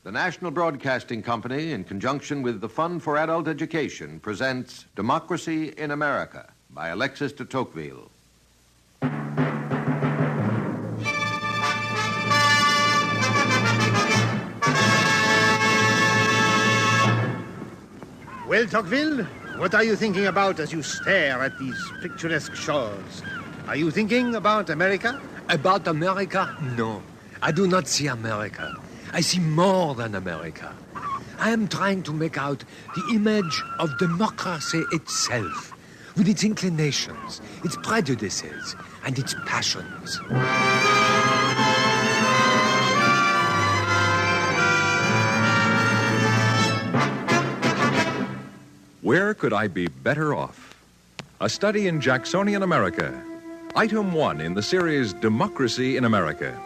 The National Broadcasting Company, in conjunction with the Fund for Adult Education, presents Democracy in America by Alexis de Tocqueville. Well, Tocqueville, what are you thinking about as you stare at these picturesque shores? Are you thinking about America? About America? No. I do not see America. I see more than America. I am trying to make out the image of democracy itself, with its inclinations, its prejudices, and its passions. Where could I be better off? A study in Jacksonian America. Item 1 in the series Democracy in America.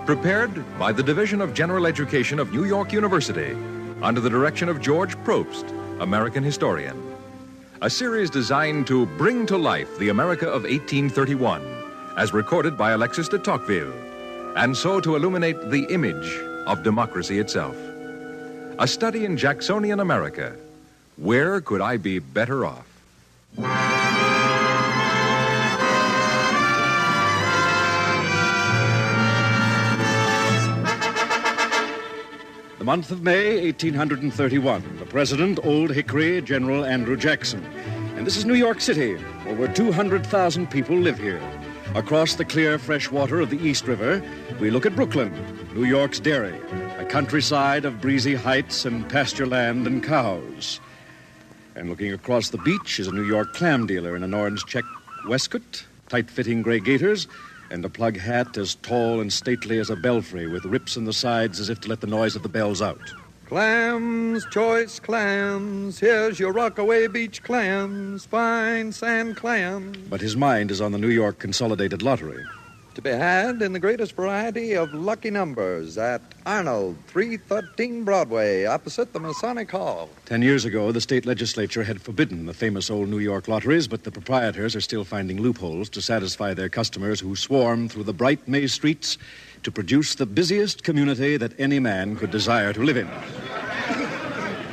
Prepared by the Division of General Education of New York University under the direction of George Probst, American historian. A series designed to bring to life the America of 1831, as recorded by Alexis de Tocqueville, and so to illuminate the image of democracy itself. A study in Jacksonian America. Where could I be better off? The month of May, 1831. The president, Old Hickory, General Andrew Jackson. And this is New York City. Over 200,000 people live here. Across the clear, fresh water of the East River, we look at Brooklyn, New York's dairy, a countryside of breezy heights and pasture land and cows. And looking across the beach is a New York clam dealer in an orange check waistcoat, tight-fitting gray gaiters, and a plug hat as tall and stately as a belfry with rips in the sides as if to let the noise of the bells out. Clams, choice clams, here's your Rockaway Beach clams, fine sand clams. But his mind is on the New York Consolidated Lottery. To be had in the greatest variety of lucky numbers at Arnold, 313 Broadway, opposite the Masonic Hall. 10 years ago, the state legislature had forbidden the famous old New York lotteries, but the proprietors are still finding loopholes to satisfy their customers who swarm through the bright May streets to produce the busiest community that any man could desire to live in.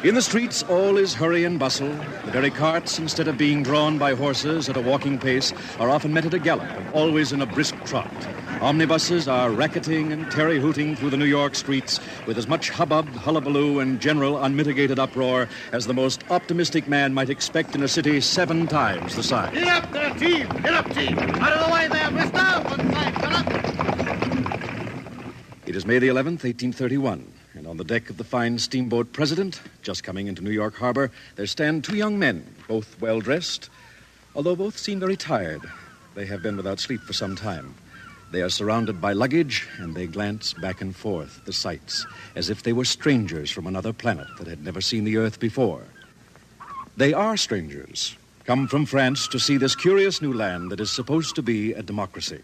In the streets, all is hurry and bustle. The very carts, instead of being drawn by horses at a walking pace, are often met at a gallop and always in a brisk trot. Omnibuses are racketing and terry-hooting through the New York streets with as much hubbub, hullabaloo, and general unmitigated uproar as the most optimistic man might expect in a city 7 times the size. Get up there, team! Get up, team! Out of the way there, mister! One side, get up! It is May the 11th, 1831. And on the deck of the fine steamboat President, just coming into New York Harbor, there stand 2 young men, both well-dressed, although both seem very tired. They have been without sleep for some time. They are surrounded by luggage, and they glance back and forth at the sights, as if they were strangers from another planet that had never seen the earth before. They are strangers, come from France to see this curious new land that is supposed to be a democracy.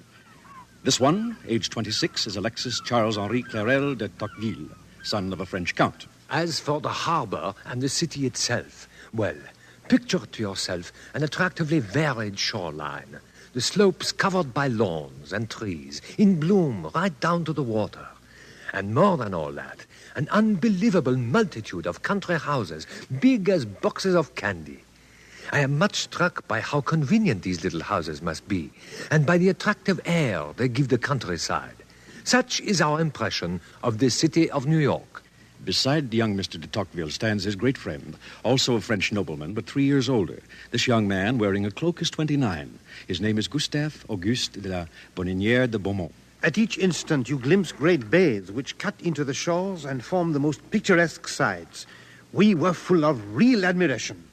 This one, age 26, is Alexis Charles-Henri Cyril de Tocqueville, son of a French count. As for the harbor and the city itself, well, picture to yourself an attractively varied shoreline, the slopes covered by lawns and trees, in bloom right down to the water. And more than all that, an unbelievable multitude of country houses, big as boxes of candy. I am much struck by how convenient these little houses must be, and by the attractive air they give the countryside. Such is our impression of the city of New York. Beside young Mr. de Tocqueville stands his great friend, also a French nobleman, but 3 years older. This young man, wearing a cloak, is 29. His name is Gustave Auguste de la Boninière de Beaumont. At each instant, you glimpse great bays which cut into the shores and form the most picturesque sides. We were full of real admiration.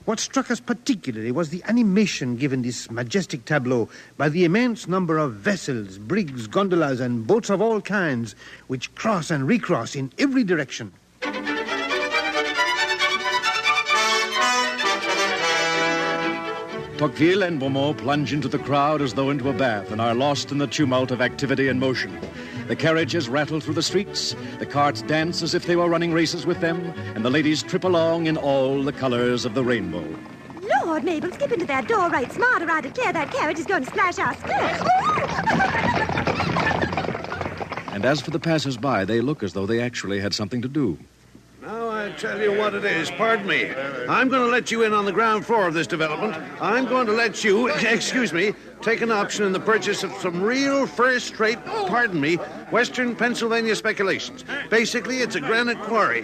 What struck us particularly was the animation given this majestic tableau by the immense number of vessels, brigs, gondolas, and boats of all kinds, which cross and recross in every direction. Tocqueville and Beaumont plunge into the crowd as though into a bath and are lost in the tumult of activity and motion. The carriages rattle through the streets, the carts dance as if they were running races with them, and the ladies trip along in all the colors of the rainbow. Lord, Mabel, skip into that door right smart, or I declare that carriage is going to splash our skirts. And as for the passers-by, they look as though they actually had something to do. Now I tell you what it is. Pardon me. I'm going to let you in on the ground floor of this development. I'm going to let you, excuse me, take an option in the purchase of some real first-rate, Western Pennsylvania speculations. Basically, it's a granite quarry,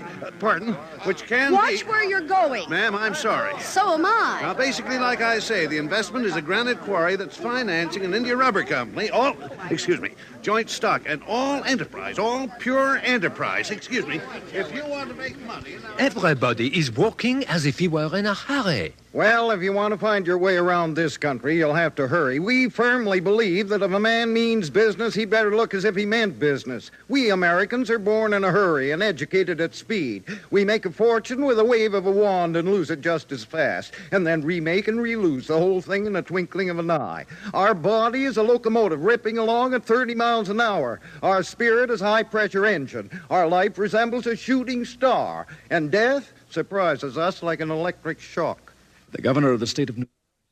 which can Watch where you're going. Ma'am, I'm sorry. So am I. Now, basically, like I say, the investment is a granite quarry that's financing an India Rubber Company, joint stock, and all enterprise, all pure enterprise. Excuse me. If you want to make money... Everybody is walking as if he were in a hurry. Well, if you want to find your way around this country, you'll have to hurry. We firmly believe that if a man means business, he better look as if he meant business. We Americans are born in a hurry and educated at speed. We make a fortune with a wave of a wand and lose it just as fast, and then remake and relose the whole thing in a twinkling of an eye. Our body is a locomotive ripping along at 30 miles an hour. Our spirit is a high-pressure engine. Our life resembles a shooting star, and death surprises us like an electric shock. The governor of the state of New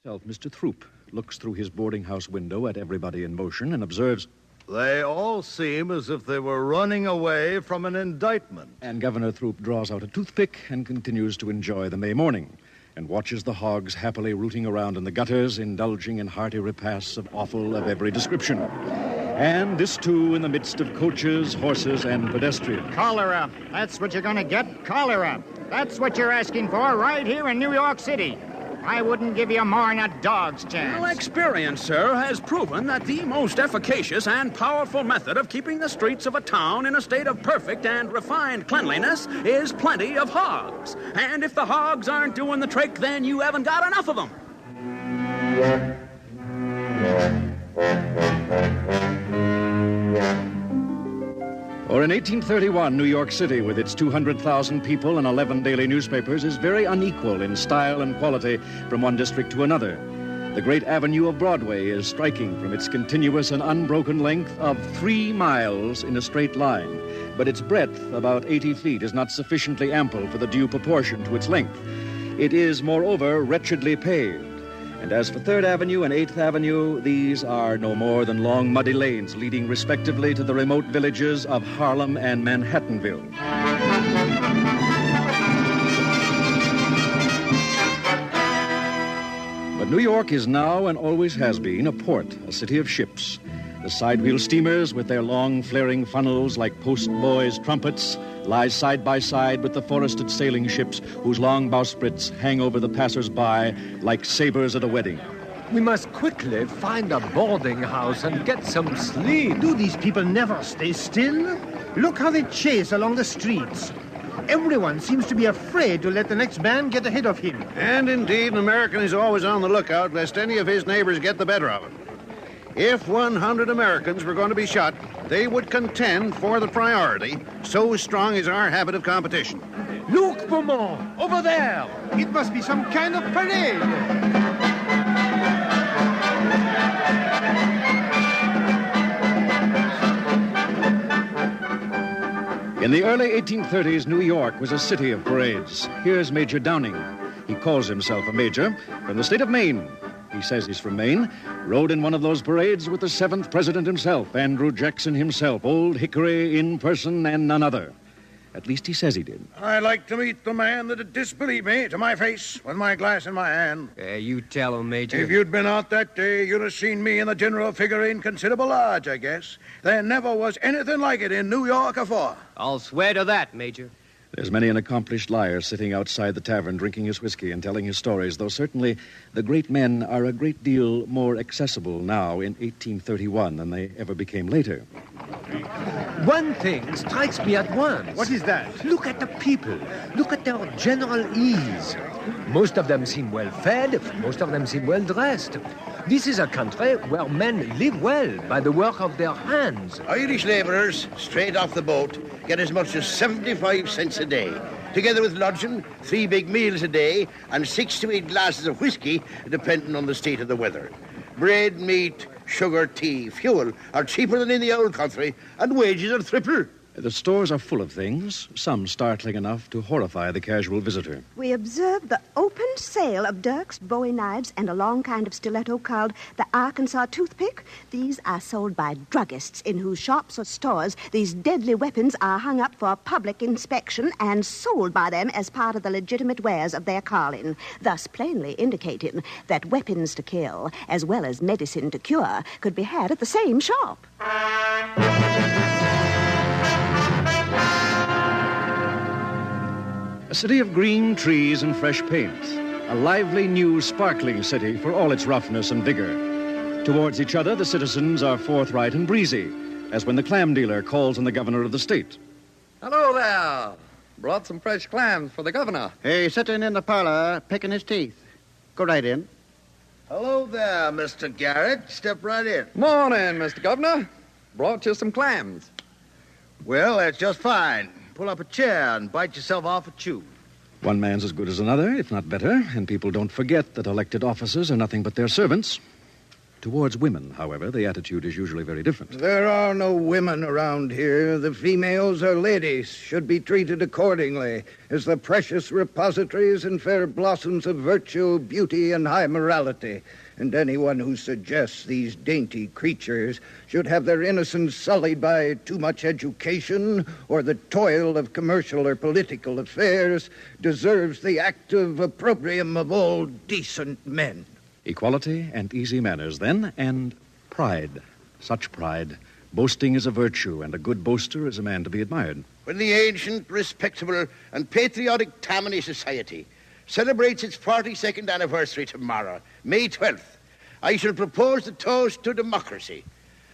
York, Mr. Throop, looks through his boarding house window at everybody in motion and observes, "They all seem as if they were running away from an indictment." And Governor Throop draws out a toothpick and continues to enjoy the May morning and watches the hogs happily rooting around in the gutters, indulging in hearty repasts of offal of every description. And this, too, in the midst of coaches, horses, and pedestrians. Cholera. That's what you're going to get. Cholera. That's what you're asking for right here in New York City. I wouldn't give you more than a dog's chance. Well, experience, sir, has proven that the most efficacious and powerful method of keeping the streets of a town in a state of perfect and refined cleanliness is plenty of hogs. And if the hogs aren't doing the trick, then you haven't got enough of them. Or in 1831, New York City, with its 200,000 people and 11 daily newspapers, is very unequal in style and quality from one district to another. The great avenue of Broadway is striking from its continuous and unbroken length of 3 miles in a straight line. But its breadth, about 80 feet, is not sufficiently ample for the due proportion to its length. It is, moreover, wretchedly paved. And as for 3rd Avenue and 8th Avenue, these are no more than long muddy lanes leading respectively to the remote villages of Harlem and Manhattanville. But New York is now and always has been a port, a city of ships. The sidewheel steamers with their long flaring funnels like postboys' trumpets lie side by side with the forested sailing ships whose long bowsprits hang over the passers-by like sabers at a wedding. We must quickly find a boarding house and get some sleep. Do these people never stay still? Look how they chase along the streets. Everyone seems to be afraid to let the next man get ahead of him. And indeed, an American is always on the lookout lest any of his neighbors get the better of him. If 100 Americans were going to be shot, they would contend for the priority. So strong is our habit of competition. Look, Beaumont, over there. It must be some kind of parade. In the early 1830s, New York was a city of parades. Here's Major Downing. He calls himself a major from the state of Maine. He says he's from Maine, rode in one of those parades with the 7th president himself, Andrew Jackson himself, Old Hickory in person and none other. At least he says he did. I'd like to meet the man that'd disbelieve me to my face with my glass in my hand. You tell him, Major. If you'd been out that day, you'd have seen me and the general figuring considerable large, I guess. There never was anything like it in New York afore. I'll swear to that, Major. There's many an accomplished liar sitting outside the tavern drinking his whiskey and telling his stories, though certainly the great men are a great deal more accessible now in 1831 than they ever became later. One thing strikes me at once. What is that? Look at the people. Look at their general ease. Most of them seem well fed. Most of them seem well dressed. This is a country where men live well by the work of their hands. Irish labourers, straight off the boat, get as much as 75 cents a day. Together with lodging, 3 big meals a day, and 6 to 8 glasses of whiskey, depending on the state of the weather. Bread, meat, sugar, tea, fuel are cheaper than in the old country, and wages are triple. The stores are full of things, some startling enough to horrify the casual visitor. We observed the open sale of Dirk's Bowie knives and a long kind of stiletto called the Arkansas toothpick. These are sold by druggists in whose shops or stores these deadly weapons are hung up for public inspection and sold by them as part of the legitimate wares of their calling, thus plainly indicating that weapons to kill, as well as medicine to cure, could be had at the same shop. A city of green trees and fresh paint. A lively, new, sparkling city for all its roughness and vigor. Towards each other, the citizens are forthright and breezy, as when the clam dealer calls on the governor of the state. Hello there. Brought some fresh clams for the governor. He's sitting in the parlor, picking his teeth. Go right in. Hello there, Mr. Garrett. Step right in. Morning, Mr. Governor. Brought you some clams. Well, that's just fine. Pull up a chair and bite yourself off a chew. One man's as good as another, if not better, and people don't forget that elected officers are nothing but their servants. Towards women, however, the attitude is usually very different. There are no women around here. The females are ladies, should be treated accordingly as the precious repositories and fair blossoms of virtue, beauty, and high morality. And anyone who suggests these dainty creatures should have their innocence sullied by too much education or the toil of commercial or political affairs deserves the active opprobrium of all decent men. Equality and easy manners, then, and pride. Such pride. Boasting is a virtue, and a good boaster is a man to be admired. When the ancient, respectable, and patriotic Tammany Society celebrates its 42nd anniversary tomorrow, May 12th, I shall propose the toast to democracy,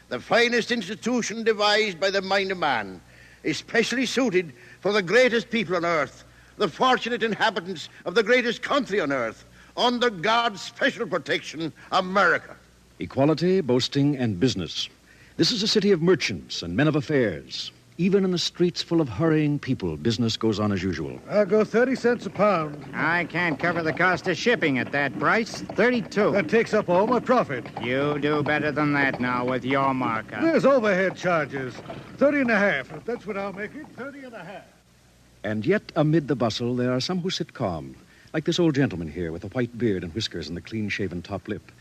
the finest institution devised by the mind of man, especially suited for the greatest people on earth, the fortunate inhabitants of the greatest country on earth, under God's special protection, America. Equality, boasting, and business. This is a city of merchants and men of affairs. Even in the streets full of hurrying people, business goes on as usual. I'll go 30 cents a pound. I can't cover the cost of shipping at that price. 32. That takes up all my profit. You do better than that now with your markup. There's overhead charges. 30 and a half. If that's what I'll make it, 30 and a half. And yet, amid the bustle, there are some who sit calm, like this old gentleman here with a white beard and whiskers and the clean-shaven top lip.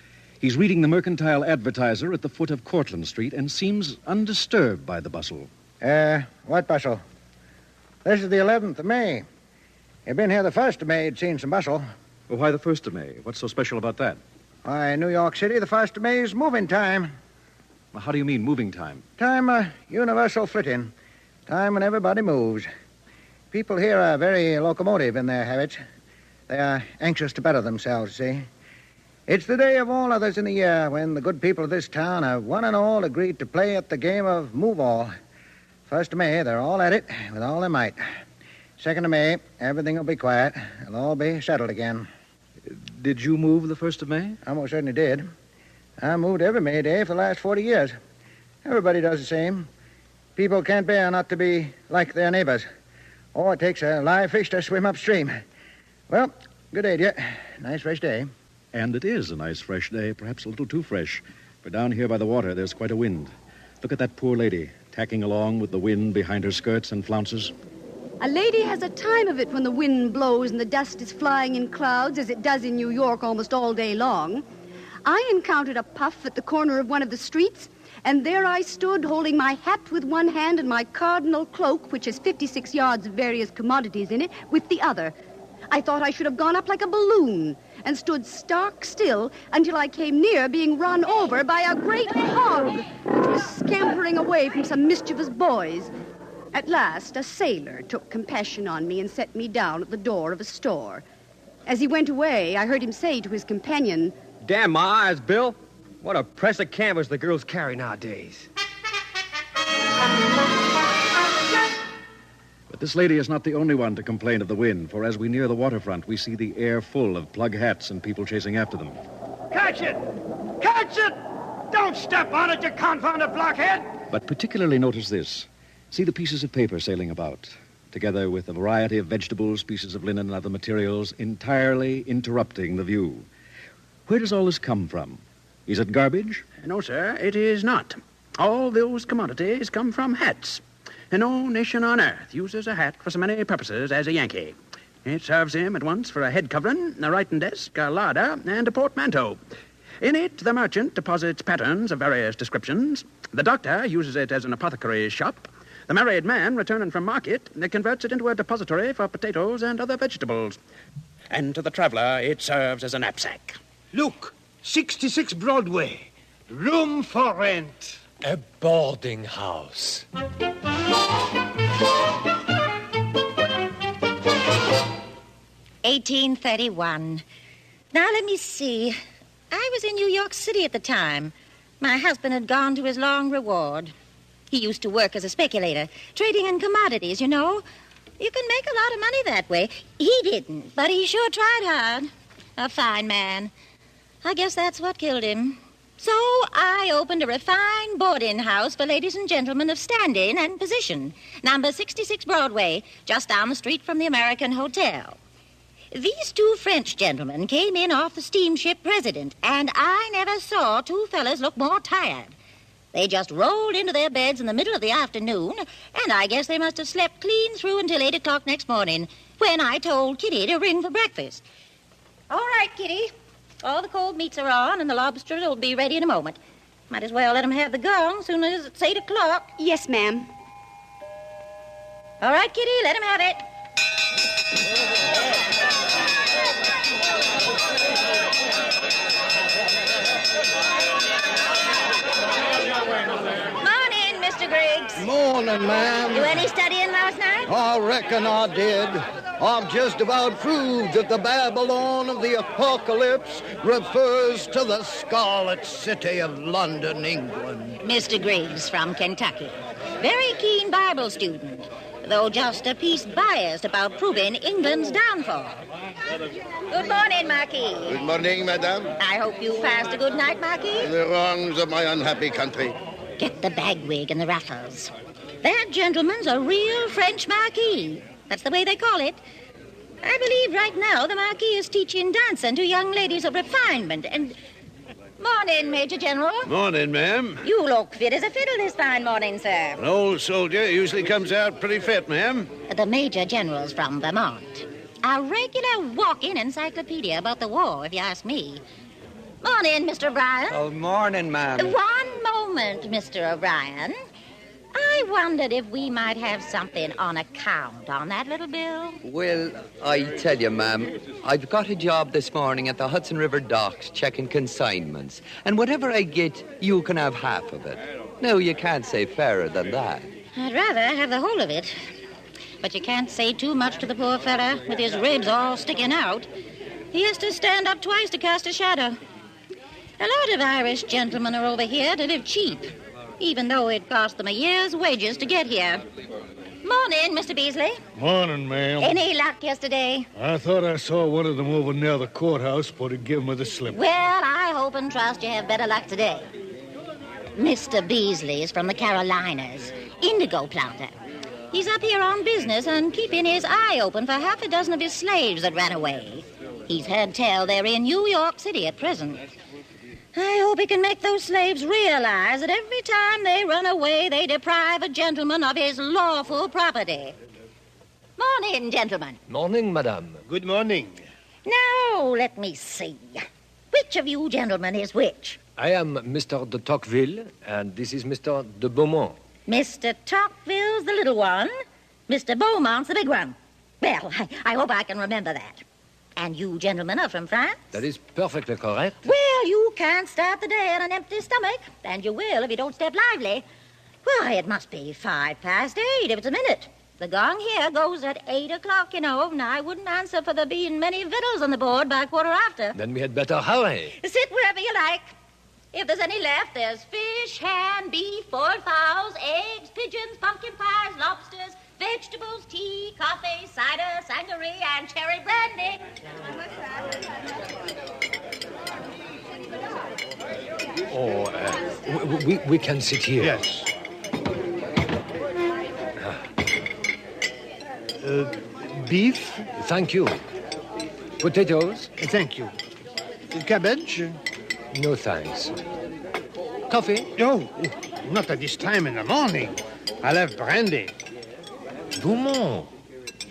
He's reading the Mercantile Advertiser at the foot of Cortlandt Street and seems undisturbed by the bustle. What bustle? This is the 11th of May. You've been here the 1st of May, you'd seen some bustle. Well, why the 1st of May? What's so special about that? Why, New York City, the 1st of May is moving time. Well, how do you mean, moving time? Time, universal flitting. Time when everybody moves. People here are very locomotive in their habits. They are anxious to better themselves, see? It's the day of all others in the year when the good people of this town have one and all agreed to play at the game of move-all. 1st of May, they're all at it with all their might. 2nd of May, everything will be quiet. It'll all be settled again. Did you move the 1st of May? I most certainly did. I moved every May Day for the last 40 years. Everybody does the same. People can't bear not to be like their neighbors. Oh, it takes a live fish to swim upstream. Well, good day to you. Nice fresh day. And it is a nice fresh day, perhaps a little too fresh. For down here by the water, there's quite a wind. Look at that poor lady, tacking along with the wind behind her skirts and flounces. A lady has a time of it when the wind blows and the dust is flying in clouds, as it does in New York almost all day long. I encountered a puff at the corner of one of the streets, and there I stood holding my hat with one hand and my cardinal cloak, which has 56 yards of various commodities in it, with the other. I thought I should have gone up like a balloon and stood stark still until I came near being run over by a great hog which was scampering away from some mischievous boys. At last, a sailor took compassion on me and set me down at the door of a store. As he went away, I heard him say to his companion, "Damn my eyes, Bill. What a press of canvas the girls carry nowadays." But this lady is not the only one to complain of the wind, for as we near the waterfront, we see the air full of plug hats and people chasing after them. Catch it! Catch it! Don't step on it, you confounded blockhead! But particularly notice this. See the pieces of paper sailing about, together with a variety of vegetables, pieces of linen, and other materials, entirely interrupting the view. Where does all this come from? Is it garbage? No, sir, it is not. All those commodities come from hats. No nation on earth uses a hat for so many purposes as a Yankee. It serves him at once for a head covering, a writing desk, a larder, and a portmanteau. In it, the merchant deposits patterns of various descriptions. The doctor uses it as an apothecary's shop. The married man, returning from market, converts it into a depository for potatoes and other vegetables. And to the traveler, it serves as a knapsack. Look, 66 Broadway. Room for rent. A boarding house. 1831. Now, let me see. I was in New York City at the time. My husband had gone to his long reward. He used to work as a speculator, trading in commodities, you know. You can make a lot of money that way. He didn't, but he sure tried hard. A fine man. I guess that's what killed him. So I opened a refined boarding house for ladies and gentlemen of standing and position, number 66 Broadway, just down the street from the American Hotel. These two French gentlemen came in off the steamship President, and I never saw two fellas look more tired. They just rolled into their beds in the middle of the afternoon, and I guess they must have slept clean through until 8 o'clock next morning, when I told Kitty to ring for breakfast. All right, Kitty. All the cold meats are on, and the lobsters will be ready in a moment. Might as well let them have the gong soon as it's 8 o'clock. Yes, ma'am. All right, Kitty, let them have it. Morning, Mr. Griggs. Morning, ma'am. Do any studying last night? I reckon I did. I've just about proved that the Babylon of the Apocalypse refers to the Scarlet City of London, England. Mr. Griggs from Kentucky. Very keen Bible student, though just a piece biased about proving England's downfall. Good morning, Marquis. Good morning, madame. I hope you passed a good night, Marquis. The wrongs of my unhappy country. Get the bagwig and the ruffles. That gentleman's a real French Marquis. That's the way they call it. I believe right now the Marquis is teaching dancing to young ladies of refinement and... Morning, Major General. Morning, ma'am. You look fit as a fiddle this fine morning, sir. An old soldier usually comes out pretty fit, ma'am. The Major General's from Beaumont. A regular walking encyclopedia about the war, if you ask me. Morning, Mr. O'Brien. Oh, morning, ma'am. One moment, Mr. O'Brien. I wondered if we might have something on account on that little bill. Well, I tell you, ma'am, I've got a job this morning at the Hudson River docks checking consignments. And whatever I get, you can have half of it. No, you can't say fairer than that. I'd rather have the whole of it. But you can't say too much to the poor fella with his ribs all sticking out. He has to stand up twice to cast a shadow. A lot of Irish gentlemen are over here to live cheap, even though it cost them a year's wages to get here. Morning, Mr. Beasley. Morning, ma'am. Any luck yesterday? I thought I saw one of them over near the courthouse, but I'd give him the slip. Well, I hope and trust you have better luck today. Mr. Beasley is from the Carolinas, indigo planter. He's up here on business and keeping his eye open for half a dozen of his slaves that ran away. He's heard tell they're in New York City at present. I hope he can make those slaves realize that every time they run away, they deprive a gentleman of his lawful property. Morning, gentlemen. Morning, madame. Good morning. Now, let me see. Which of you gentlemen is which? I am Mr. de Tocqueville, and this is Mr. de Beaumont. Mr. Tocqueville's the little one. Mr. Beaumont's the big one. Well, I hope I can remember that. And you gentlemen are from France? That is perfectly correct. Well, you can't start the day on an empty stomach, and you will if you don't step lively. Why, it must be 8:05 if it's a minute. The gong here goes at 8 o'clock, you know, and I wouldn't answer for there being many victuals on the board by 1:15. Then we had better hurry. Sit wherever you like. If there's any left, there's fish, ham, beef, boiled fowls, eggs, pigeons, pumpkin pies, lobsters, vegetables, tea, coffee, cider, sangaree, and cherry brandy. Oh, we can sit here. Yes. Beef? Thank you. Potatoes? Thank you. Cabbage? No, thanks. Coffee? No, not at this time in the morning. I'll have brandy. Beaumont,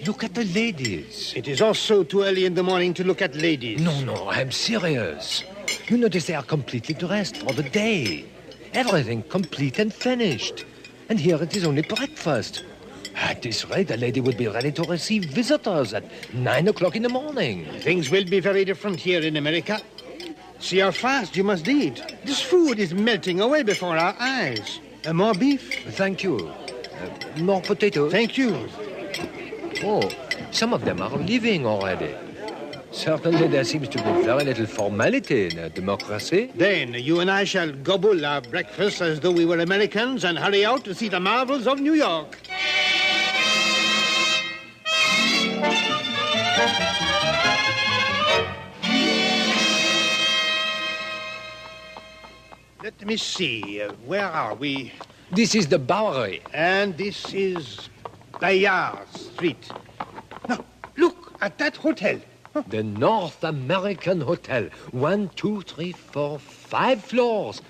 look at the ladies. It is also too early in the morning to look at ladies. No, I'm serious. You notice they are completely dressed for the day. Everything complete and finished. And here it is only breakfast. At this rate, a lady would be ready to receive visitors at 9 o'clock in the morning. Things will be very different here in America. See how fast you must eat. This food is melting away before our eyes. More beef? Thank you. More potatoes? Thank you. Oh, some of them are leaving already. Certainly there seems to be very little formality in a democracy. Then you and I shall gobble our breakfast as though we were Americans and hurry out to see the marvels of New York. Let me see. Where are we? This is the Bowery. And this is Bayard Street. Now, look at that hotel. The North American Hotel. 1, 2, 3, 4, 5 floors.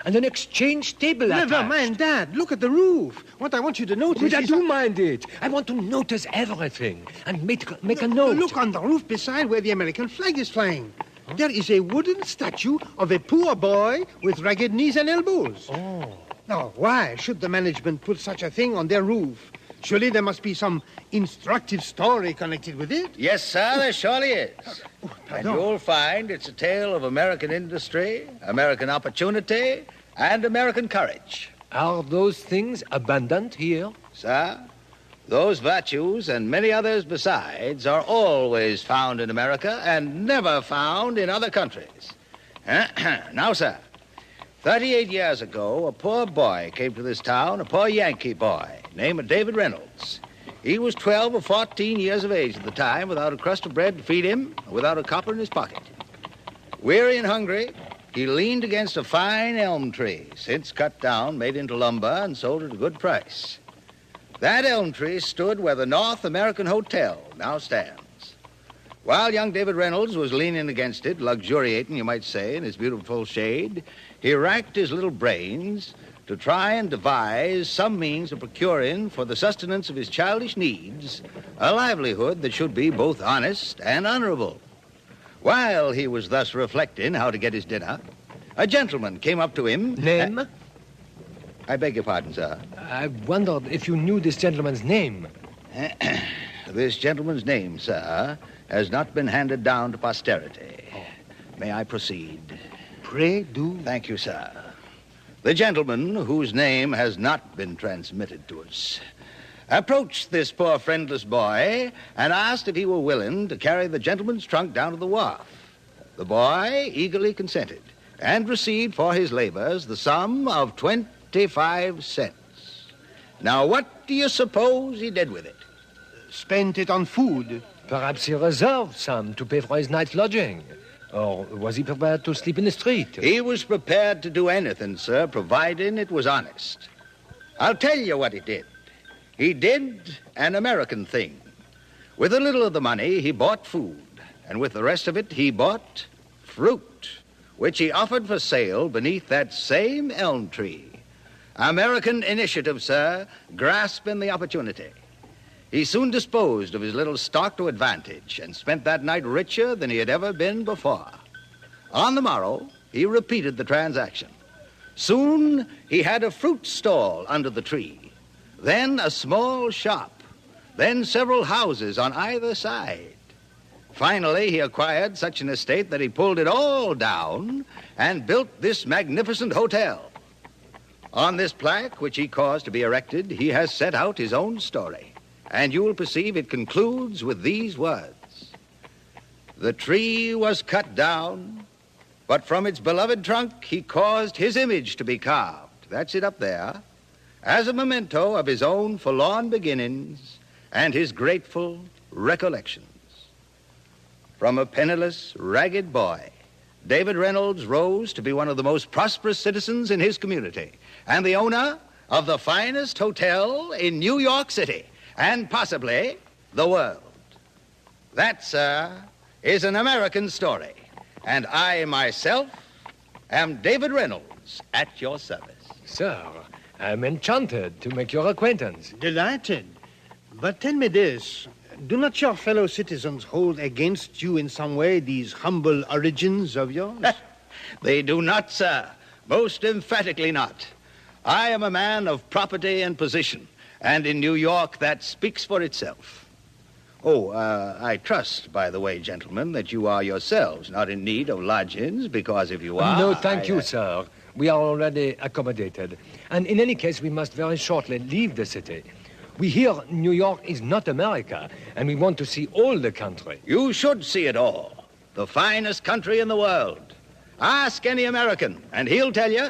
And an exchange table attached. Never mind that. Look at the roof. What I want you to notice But I do mind it. I want to notice everything and make a note. Look on the roof beside where the American flag is flying. There is a wooden statue of a poor boy with ragged knees and elbows. Oh. Now, why should the management put such a thing on their roof? Surely there must be some instructive story connected with it. Yes, sir, there surely is. And you'll find it's a tale of American industry, American opportunity, and American courage. Are those things abundant here? Sir, those virtues and many others besides are always found in America and never found in other countries. Now, sir, 38 years ago, a poor boy came to this town, a poor Yankee boy, named David Reynolds. He was 12 or 14 years of age at the time, without a crust of bread to feed him, without a copper in his pocket. Weary and hungry, he leaned against a fine elm tree, since cut down, made into lumber, and sold at a good price. That elm tree stood where the North American Hotel now stands. While young David Reynolds was leaning against it, luxuriating, you might say, in his beautiful shade, he racked his little brains to try and devise some means of procuring for the sustenance of his childish needs a livelihood that should be both honest and honorable. While he was thus reflecting how to get his dinner, a gentleman came up to him. Name? I beg your pardon, sir. I wondered if you knew this gentleman's name. This gentleman's name, sir, has not been handed down to posterity. May I proceed? Pray do. Thank you, sir. The gentleman, whose name has not been transmitted to us, approached this poor friendless boy and asked if he were willing to carry the gentleman's trunk down to the wharf. The boy eagerly consented and received for his labors the sum of 25 cents. Now, what do you suppose he did with it? Spent it on food. Perhaps he reserved some to pay for his night's lodging. Or was he prepared to sleep in the street? He was prepared to do anything, sir, providing it was honest. I'll tell you what he did. He did an American thing. With a little of the money, he bought food. And with the rest of it, he bought fruit, which he offered for sale beneath that same elm tree. American initiative, sir, grasping the opportunity. He soon disposed of his little stock to advantage and spent that night richer than he had ever been before. On the morrow, he repeated the transaction. Soon, he had a fruit stall under the tree, then a small shop, then several houses on either side. Finally, he acquired such an estate that he pulled it all down and built this magnificent hotel. On this plaque, which he caused to be erected, he has set out his own story. And you will perceive it concludes with these words. The tree was cut down, but from its beloved trunk he caused his image to be carved. That's it up there. As a memento of his own forlorn beginnings and his grateful recollections. From a penniless, ragged boy, David Reynolds rose to be one of the most prosperous citizens in his community and the owner of the finest hotel in New York City. And possibly the world. That, sir, is an American story. And I myself am David Reynolds at your service. Sir, I'm enchanted to make your acquaintance. Delighted. But tell me this. Do not your fellow citizens hold against you in some way these humble origins of yours? They do not, sir. Most emphatically not. I am a man of property and position, and in New York that speaks for itself. Oh, I trust, by the way, gentlemen, that you are yourselves not in need of lodgings, because if you are... No, thank you, sir. We are already accommodated. And in any case, we must very shortly leave the city. We hear New York is not America, and we want to see all the country. You should see it all. The finest country in the world. Ask any American, and he'll tell you,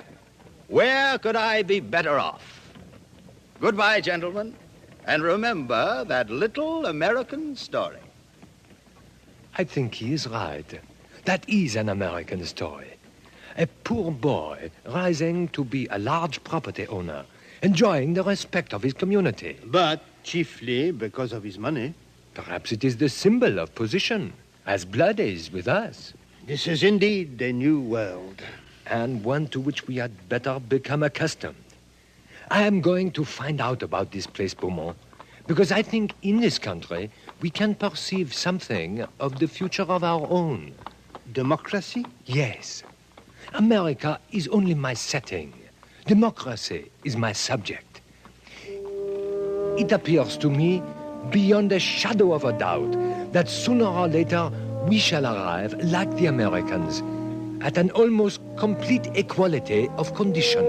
where could I be better off? Goodbye, gentlemen, and remember that little American story. I think he is right. That is an American story. A poor boy rising to be a large property owner, enjoying the respect of his community. But chiefly because of his money. Perhaps it is the symbol of position, as blood is with us. This is indeed a new world. And one to which we had better become accustomed. I am going to find out about this place, Beaumont, because I think in this country we can perceive something of the future of our own. Democracy? Yes. America is only my setting. Democracy is my subject. It appears to me, beyond a shadow of a doubt, that sooner or later we shall arrive, like the Americans, at an almost complete equality of condition.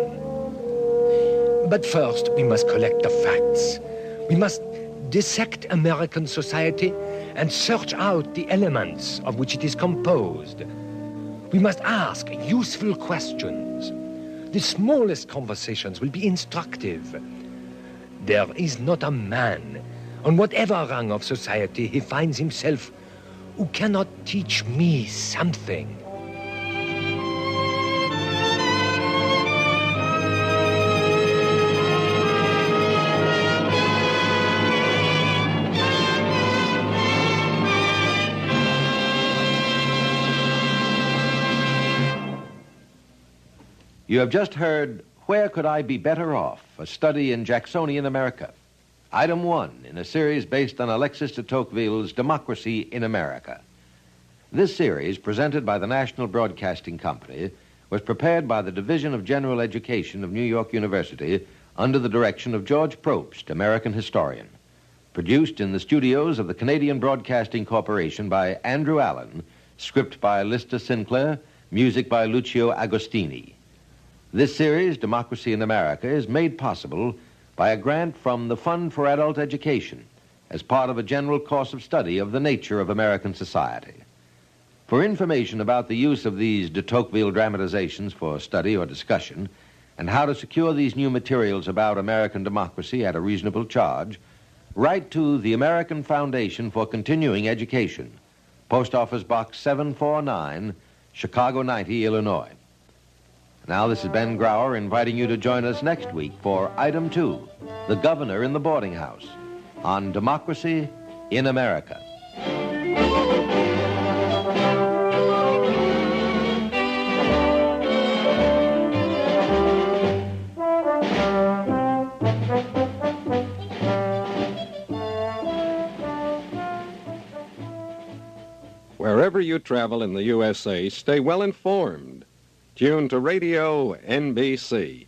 But first, we must collect the facts. We must dissect American society and search out the elements of which it is composed. We must ask useful questions. The smallest conversations will be instructive. There is not a man, on whatever rung of society he finds himself, who cannot teach me something. You have just heard Where Could I Be Better Off? A study in Jacksonian America. Item 1 in a series based on Alexis de Tocqueville's Democracy in America. This series, presented by the National Broadcasting Company, was prepared by the Division of General Education of New York University under the direction of George Probst, American historian. Produced in the studios of the Canadian Broadcasting Corporation by Andrew Allen, script by Lister Sinclair, music by Lucio Agostini. This series, Democracy in America, is made possible by a grant from the Fund for Adult Education as part of a general course of study of the nature of American society. For information about the use of these de Tocqueville dramatizations for study or discussion and how to secure these new materials about American democracy at a reasonable charge, write to the American Foundation for Continuing Education, Post Office Box 749, Chicago 90, Illinois. Now, this is Ben Grauer inviting you to join us next week for Item 2, The Governor in the Boarding House, on Democracy in America. Wherever you travel in the USA, stay well informed. Tune to Radio NBC.